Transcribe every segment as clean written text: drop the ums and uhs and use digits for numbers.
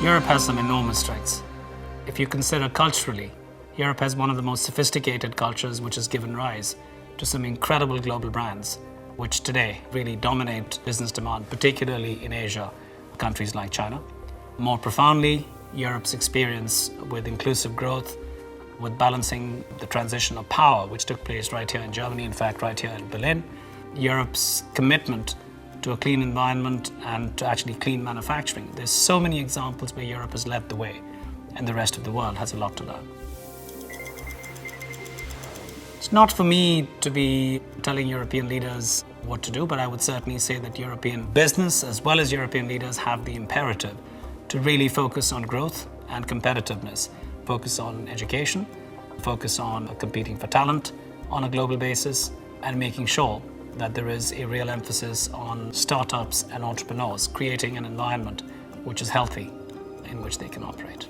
Europe has some enormous strengths. If you consider culturally, Europe has one of the most sophisticated cultures, which has given rise to some incredible global brands, which today really dominate business demand, particularly in Asia, countries like China. More profoundly, Europe's experience with inclusive growth, with balancing the transition of power, which took place right here in Germany, in fact, right here in Berlin. Europe's commitment to a clean environment and to actually clean manufacturing. There's so many examples where Europe has led the way, and the rest of the world has a lot to learn. It's not for me to be telling European leaders what to do, but I would certainly say that European business as well as European leaders have the imperative to really focus on growth and competitiveness, focus on education, focus on competing for talent on a global basis, and making sure that there is a real emphasis on startups and entrepreneurs, creating an environment which is healthy in which they can operate.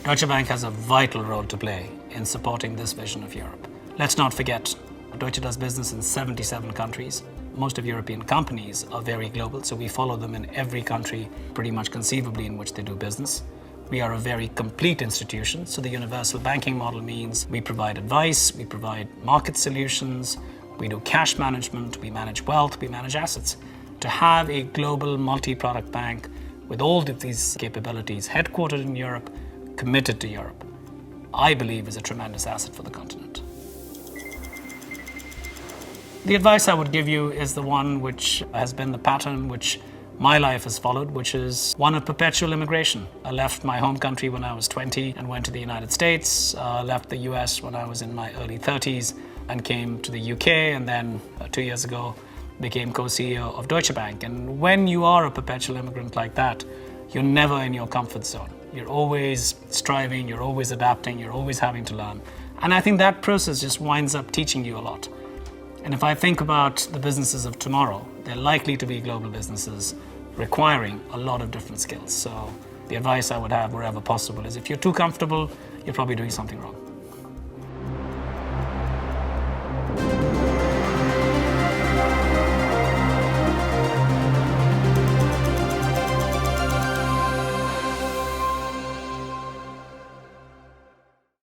Deutsche Bank has a vital role to play in supporting this vision of Europe. Let's not forget, Deutsche does business in 77 countries. Most of European companies are very global, so we follow them in every country pretty much conceivably in which they do business. We are a very complete institution, so the universal banking model means we provide advice, we provide market solutions, we do cash management, we manage wealth, we manage assets. To have a global multi-product bank with all of these capabilities, headquartered in Europe, committed to Europe, I believe is a tremendous asset for the continent. The advice I would give you is the one which has been the pattern which my life has followed, which is one of perpetual immigration. I left my home country when I was 20 and went to the United States, left the US when I was in my early 30s and came to the UK, and then 2 years ago became co-CEO of Deutsche Bank. And when you are a perpetual immigrant like that, you're never in your comfort zone. You're always striving, you're always adapting, you're always having to learn. And I think that process just winds up teaching you a lot. And if I think about the businesses of tomorrow, they're likely to be global businesses requiring a lot of different skills. So the advice I would have wherever possible is if you're too comfortable, you're probably doing something wrong.